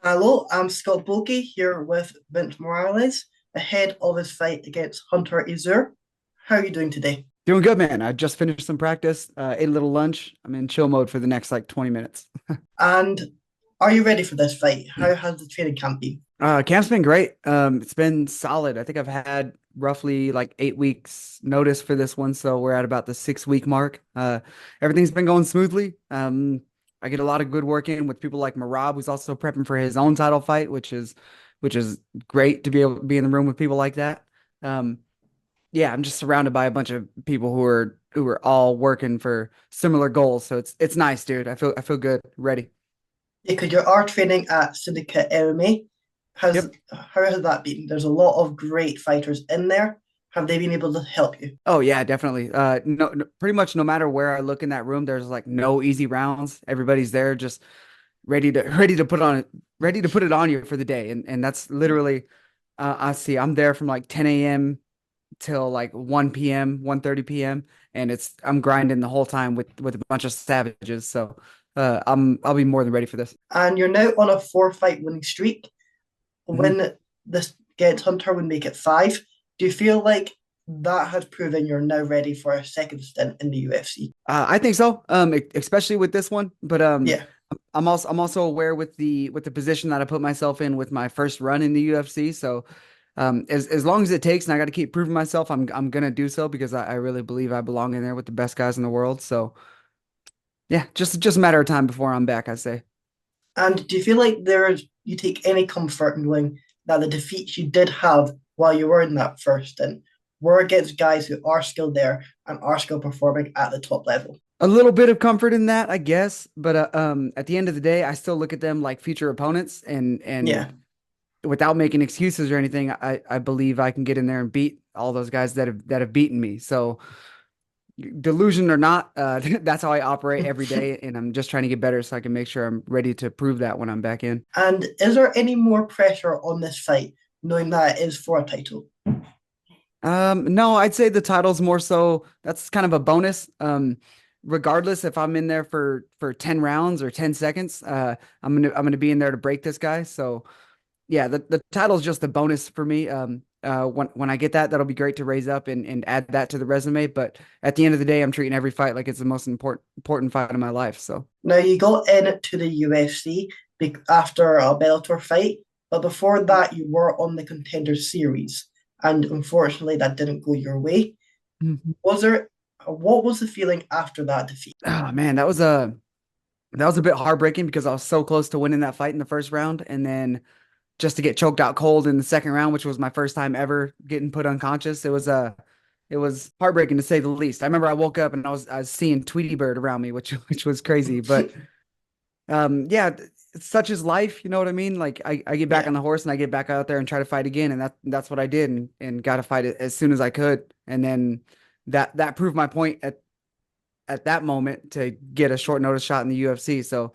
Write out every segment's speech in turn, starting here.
Hello, I'm Scott Bulkey here with Vince Morales ahead of his fight against Hunter Azure. How are you doing today? Doing good, man. I just finished some practice, ate a little lunch. I'm in chill mode for the next like 20 minutes. And are you ready for this fight? How has the training camp been? Camp's been great. It's been solid. I think I've had roughly like 8 weeks notice for this one, so we're at about the 6 week mark. Everything's been going smoothly. I get a lot of good work in with people like Marab, who's also prepping for his own title fight, which is great to be able to be in the room with people like that. Um, yeah, I'm just surrounded by a bunch of people who are all working for similar goals. So it's nice, dude. I feel good, ready. Because you are training at Syndicate MMA. Has Yep. how has that been? There's a lot of great fighters in there. Have they been able to help you? Oh yeah, definitely. No, pretty much no matter where I look in that room, there's like no easy rounds. Everybody's there just ready to put it on you for the day. And that's literally I see I'm there from like 10 a.m. till like 1 p.m., 1:30 p.m. and I'm grinding the whole time with a bunch of savages. So I'll be more than ready for this. And you're now on a four-fight winning streak. Mhm. When this against Hunter would make it five, do you feel like that has proven you're now ready for a second stint in the UFC? I think so. Especially with this one, but Yeah. I'm also aware with the position that I put myself in with my first run in the UFC. So, as long as it takes, and I got to keep proving myself, I'm gonna do so because I really believe I belong in there with the best guys in the world. So, yeah, just a matter of time before I'm back, I say. And do you feel like you take any comfort in knowing that the defeats you did have while you were in that first stint were against guys who are still there and are still performing at the top level? A little bit of comfort in that, I guess, but at the end of the day, I still look at them like future opponents, and Yeah. without making excuses or anything, I believe I can get in there and beat all those guys that have beaten me. So delusion or not, that's how I operate every day, and I'm just trying to get better so I can make sure I'm ready to prove that when I'm back in. And is there any more pressure on this fight, knowing that it is for a title? No, I'd say the title's more so that's kind of a bonus. Regardless if I'm in there for 10 rounds or 10 seconds, I'm gonna be in there to break this guy. So yeah, the title's just a bonus for me. When I get that, that'll be great to raise up and add that to the resume. But at the end of the day, I'm treating every fight like it's the most important fight of my life. So Now, you got into the UFC after a Bellator fight, but before that, you were on the Contender Series, and unfortunately, that didn't go your way. Mhm. Was there? What was the feeling after that defeat? Oh man, that was a bit heartbreaking because I was so close to winning that fight in the first round, and then just to get choked out cold in the second round, which was my first time ever getting put unconscious. It was heartbreaking to say the least. I remember I woke up and I was seeing Tweety Bird around me, which was crazy. But yeah, it's such is life, you know what I mean? Like I get back Yeah. on the horse and I get back out there and try to fight again, and that's what I did, and got to fight it as soon as I could. And then that proved my point at that moment to get a short notice shot in the UFC. So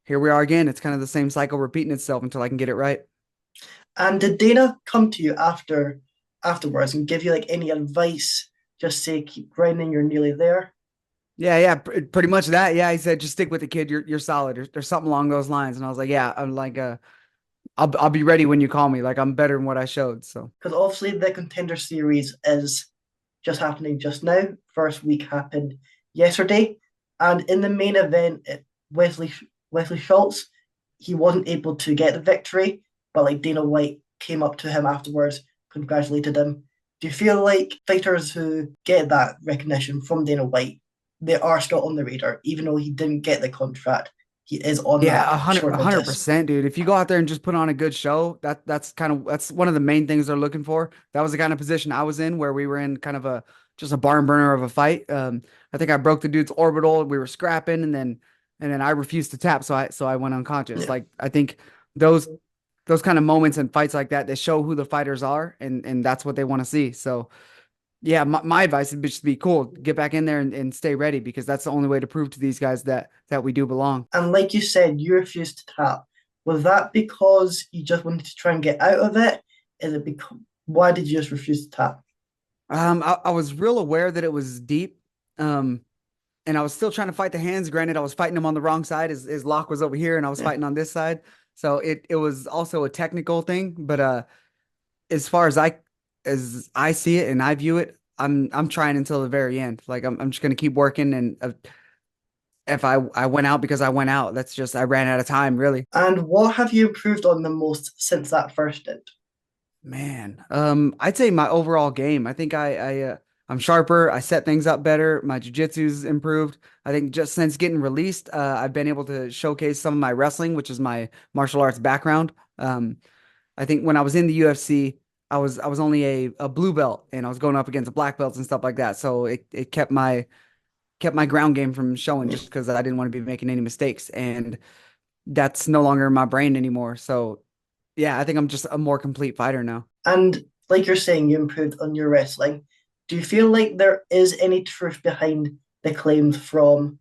here we are again. It's kind of the same cycle repeating itself until I can get it right. And did Dana come to you afterwards and give you like any advice? Just say keep grinding, you're nearly there. Yeah, yeah, pretty much that. Yeah, he said, just stick with the kid. You're solid, or something along those lines. And I was like, yeah, I'm like, I'll be ready when you call me. Like I'm better than what I showed. So Because obviously the Contender Series is just happening just now. First week happened yesterday, and in the main event, Wesley Schultz, he wasn't able to get the victory, but like Dana White came up to him afterwards, congratulated him. Do you feel like fighters who get that recognition from Dana White, they are still on the radar, even though he didn't get the contract, he is on yeah, that a hundred, short a hundred notice? percent, dude. If you go out there and just put on a good show, that's one of the main things they're looking for. That was the kind of position I was in where we were in kind of a just a barn burner of a fight. I think I broke the dude's orbital. We were scrapping, and then I refused to tap, so I went unconscious. Yeah. Like I think those those kind of moments and fights like that, they show who the fighters are, and that's what they want to see. So yeah, my advice would just be cool. Get back in there and stay ready because that's the only way to prove to these guys that we do belong. And like you said, you refused to tap. Was that because you just wanted to try and get out of it? Is it because why did you just refuse to tap? I was real aware that it was deep. Um, and I was still trying to fight the hands. Granted, I was fighting him on the wrong side. His lock was over here, and I was Yeah. fighting on this side. So it was also a technical thing, but as far as I see it and I view it, I'm trying until the very end. Like I'm just gonna keep working, and if I went out because I went out, that's just I ran out of time, really. And what have you improved on the most since that first stint? Man, I'd say my overall game. I think I'm sharper. I set things up better. My jujitsu's improved. I think just since getting released, I've been able to showcase some of my wrestling, which is my martial arts background. I think when I was in the UFC, I was only a blue belt, and I was going up against the black belts and stuff like that. So it kept my ground game from showing just because I didn't want to be making any mistakes, and that's no longer in my brain anymore. So yeah, I think I'm just a more complete fighter now. And like you're saying, you improved on your wrestling. Do you feel like there is any truth behind the claims from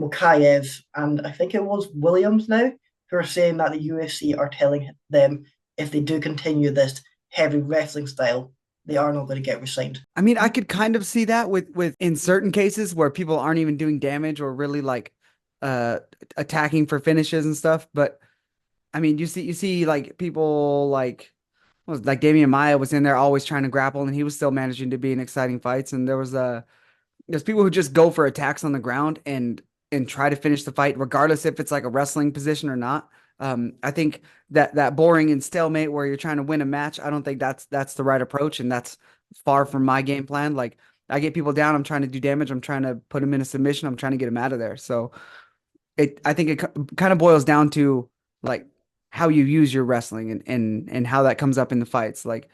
Mukayev and I think it was Williams now, who are saying that the UFC are telling them if they do continue this heavy wrestling style, they are not going to get resigned? I mean, I could kind of see that with in certain cases where people aren't even doing damage or really like uh attacking for finishes and stuff. But I mean, you see like people like Damian Maya was in there always trying to grapple, and he was still managing to be in exciting fights. And there's people who just go for attacks on the ground and try to finish the fight, regardless if it's like a wrestling position or not. I think that boring and stalemate where you're trying to win a match, I don't think that's the right approach, and that's far from my game plan. Like I get people down, I'm trying to do damage, I'm trying to put them in a submission, I'm trying to get them out of there. So I think it kind of boils down to like how you use your wrestling and how that comes up in the fights. Like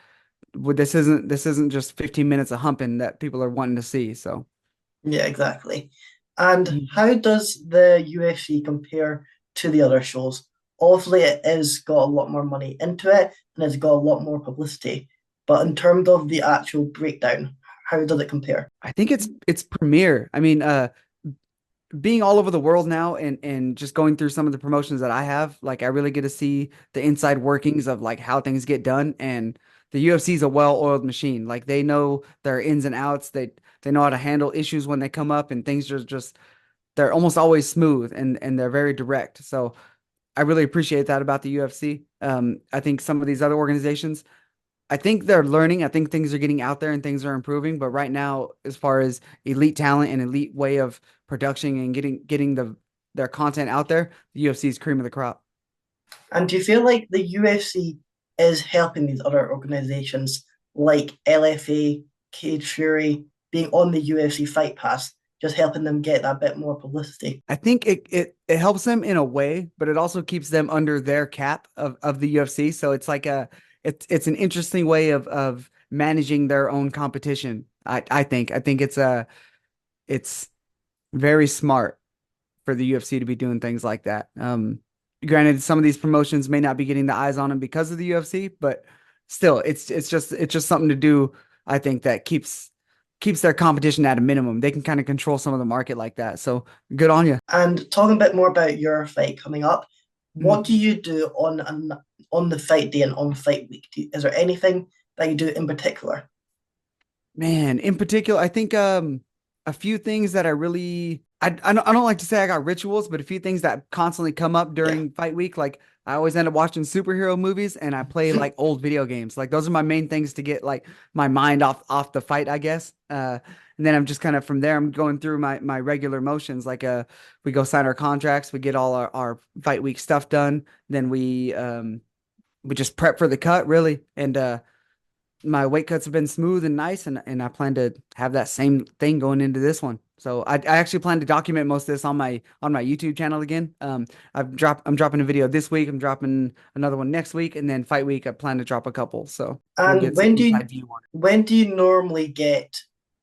this isn't just 15 minutes of humping that people are wanting to see. So. Yeah, exactly. And Mhm. how does the UFC compare to the other shows? Obviously, it has got a lot more money into it and it's got a lot more publicity. But in terms of the actual breakdown, how does it compare? I think it's premiere. I mean, being all over the world now and just going through some of the promotions that I have, like I really get to see the inside workings of like how things get done. And the UFC is a well-oiled machine. Like they know their ins and outs. They know how to handle issues when they come up, and things just they're almost always smooth and they're very direct. So I really appreciate that about the UFC. I think some of these other organizations, I think they're learning. I think things are getting out there and things are improving. But right now, as far as elite talent and elite way of production and getting their content out there, the UFC is cream of the crop. And do you feel like the UFC is helping these other organizations like LFA, Cage Fury, being on the UFC Fight Pass, just helping them get that bit more publicity? I think it helps them in a way, but it also keeps them under their cap of the UFC. So it's like it's an interesting way of managing their own competition. I think it's very smart for the UFC to be doing things like that. Granted, some of these promotions may not be getting the eyes on them because of the UFC, but still, it's just something to do. I think that keeps their competition at a minimum. They can kind of control some of the market like that. So good on you. And talking a bit more about your fight coming up, what Mhm. do you do on the fight day and on fight week? Is there anything that you do in particular? Man, in particular, I think a few things that I don't like to say I got rituals, but a few things that constantly come up Yeah. during fight week. Like I always end up watching superhero movies and I play like old video games. Like those are my main things to get like my mind off the fight, I guess. And then I'm just kind of from there, I'm going through my regular motions. Like we go sign our contracts, we get all our fight week stuff done, then we just prep for the cut really. And my weight cuts have been smooth and nice, and I plan to have that same thing going into this one. So I actually plan to document most of this on my YouTube channel again. I'm dropping a video this week. I'm dropping another one next week, and then fight week I plan to drop a couple. So you'll And get some inside view on it. when do you normally get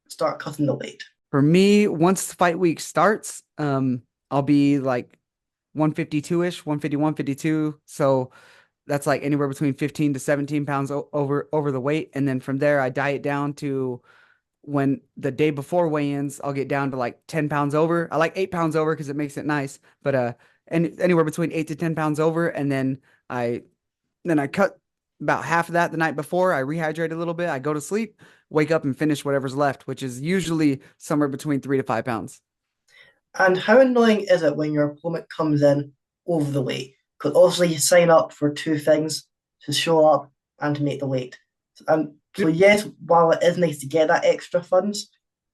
start cutting the weight? For me, once fight week starts, I'll be like 152-ish, 150, 152. So that's like anywhere between 15 to 17 pounds over the weight. And then from there, I diet down to when the day before weigh-ins, I'll get down to like 10 pounds over. I like 8 pounds over because it makes it nice, but anywhere between 8 to 10 pounds over. And then I cut about half of that the night before. I rehydrate a little bit. I go to sleep, wake up and finish whatever's left, which is usually somewhere between 3 to 5 pounds. And how annoying is it when your opponent comes in over the weight? Because obviously you sign up for two things: to show up and to make the weight. And so Yep. yes, while it is nice to get that extra funds,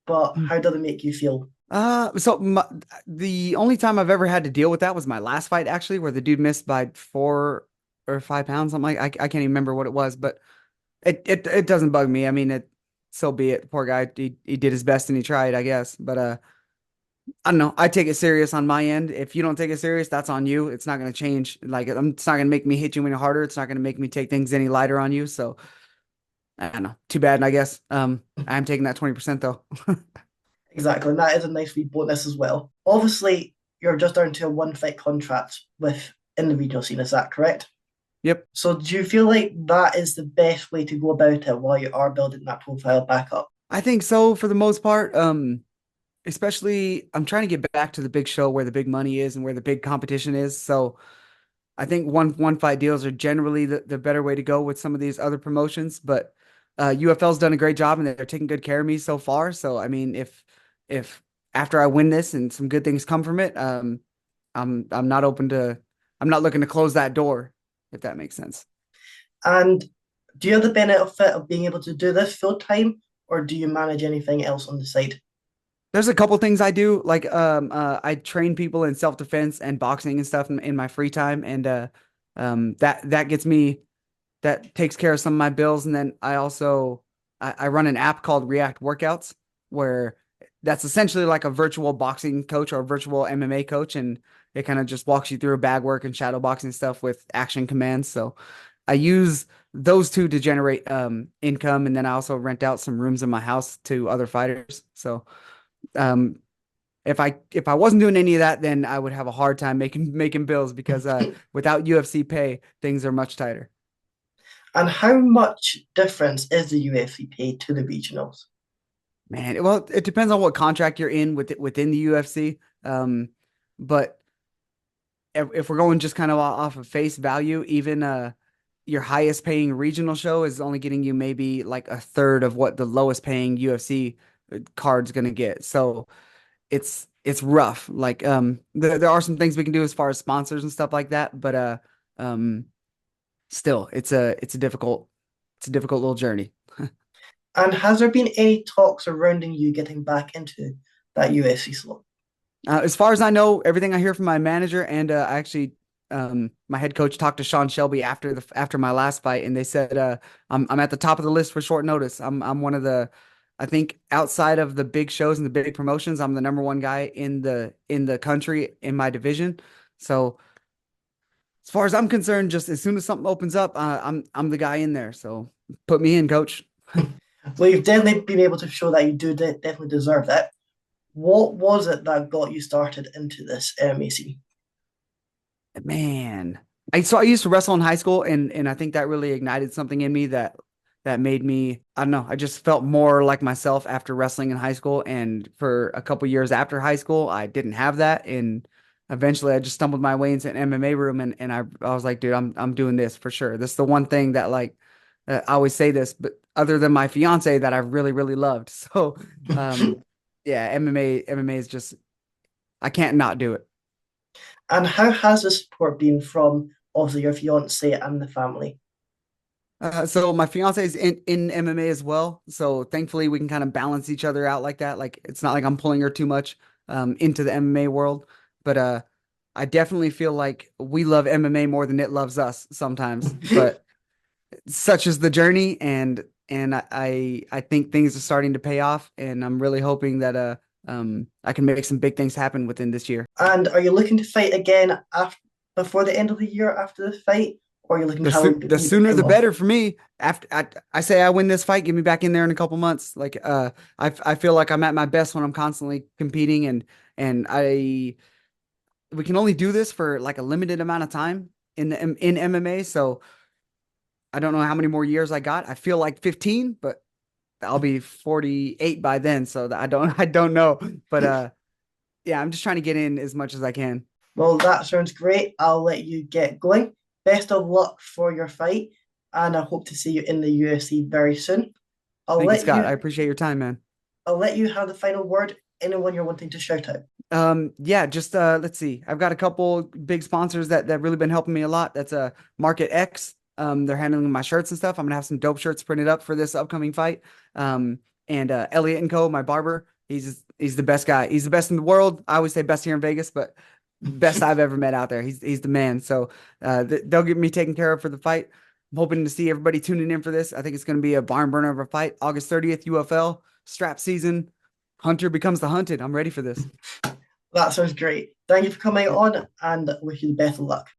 but how does it make you feel? The only time I've ever had to deal with that was my last fight, actually, where the dude missed by 4 or 5 pounds. I can't even remember what it was, but it doesn't bug me. I mean, so be it. Poor guy, he did his best and he tried, I guess. But I don't know. I take it serious on my end. If you don't take it serious, that's on you. It's not going to change. Like, it's not going to make me hit you any harder. It's not going to make me take things any lighter on you. So I don't know. Too bad, I guess. I'm taking that 20% though. Exactly, and that is a nice wee bonus as well. Obviously, you're just down to a one fight contract with in the regional scene, is that correct? Yep. So do you feel like that is the best way to go about it while you are building that profile back up? I think so for the most part. Especially I'm trying to get back to the big show where the big money is and where the big competition is. So I think one fight deals are generally the better way to go with some of these other promotions. But UFL's done a great job and they're taking good care of me so far. So I mean, if after I win this and some good things come from it, I'm not open to I'm not looking to close that door, if that makes sense. And do you have the benefit of being able to do this full time, or do you manage anything else on the side? There's a couple things I do, like I train people in self-defense and boxing and stuff in my free time, and that gets me that takes care of some of my bills. And then I run an app called React Workouts, where that's essentially like a virtual boxing coach or a virtual MMA coach, and it kind of just walks you through bag work and shadow boxing stuff with action commands. So I use those two to generate income, and then I also rent out some rooms in my house to other fighters. So um, if I wasn't doing any of that, then I would have a hard time making bills because without UFC pay, things are much tighter. And how much difference is the UFC pay to the regionals? Man, well, it depends on what contract you're in within the UFC. But if we're going just kind of off of face value, even your highest paying regional show is only getting you maybe like a third of what the lowest paying UFC card's gonna get. So it's rough. Like there are some things we can do as far as sponsors and stuff like that, but um still it's a difficult little journey. And has there been any talks surrounding you getting back into that UFC slot? As far as I know, everything I hear from my manager and I actually my head coach talked to Sean Shelby after my last fight, and they said I'm at the top of the list for short notice. I'm one of the I think outside of the big shows and the big promotions, I'm the number one guy in the country in my division. So as far as I'm concerned, just as soon as something opens up, I'm the guy in there. So put me in, coach. Well, you've definitely been able to show that you do definitely deserve that. What was it that got you started into this MMA scene? Man, I used to wrestle in high school, and I think that really ignited something in me that made me I don't know. I just felt more like myself after wrestling in high school, and for a couple years after high school, I didn't have that, and eventually I just stumbled my way into an MMA room, and I was like, dude, I'm doing this for sure. This is the one thing that like I always say this, but other than my fiance that I really loved. So, um, yeah, MMA is just I can't not do it. And how has the support been from obviously your fiance and the family? So my fiance is in MMA as well. So thankfully we can kind of balance each other out like that. Like it's not like I'm pulling her too much into the MMA world, but I definitely feel like we love MMA more than it loves us sometimes. But such is the journey, and I think things are starting to pay off, and I'm really hoping that I can make some big things happen within this year. And are you looking to fight again after before the end of the year after the fight, or are you looking to have a The wee bit sooner of the time off? better for me. After I say I win this fight, get me back in there in a couple months. Like I feel like I'm at my best when I'm constantly competing, and I we can only do this for like a limited amount of time in MMA. So I don't know how many more years I got. I feel like 15, but I'll be 48 by then. So that I don't know. But yeah, I'm just trying to get in as much as I can. Well, that sounds great. I'll let you get going. Best of luck for your fight, and I hope to see you in the UFC very soon. I'll Thank you, let Scott. I you appreciate your time, man. I'll let you have the final word. Anyone you're wanting to shout out. Yeah, just let's see. I've got a couple big sponsors that really been helping me a lot. That's Market X. They're handling my shirts and stuff. I'm gonna have some dope shirts printed up for this upcoming fight. And Elliot and Co, my barber. He's the best guy. He's the best in the world. I always say best here in Vegas, but best I've ever met out there. He's the man. So they'll get me taken care of for the fight. I'm hoping to see everybody tuning in for this. I think it's gonna be a barn burner of a fight. August 30th, UFL strap season. Hunter becomes the hunted. I'm ready for this. That sounds great. Thank you for coming on and wish you the best of luck.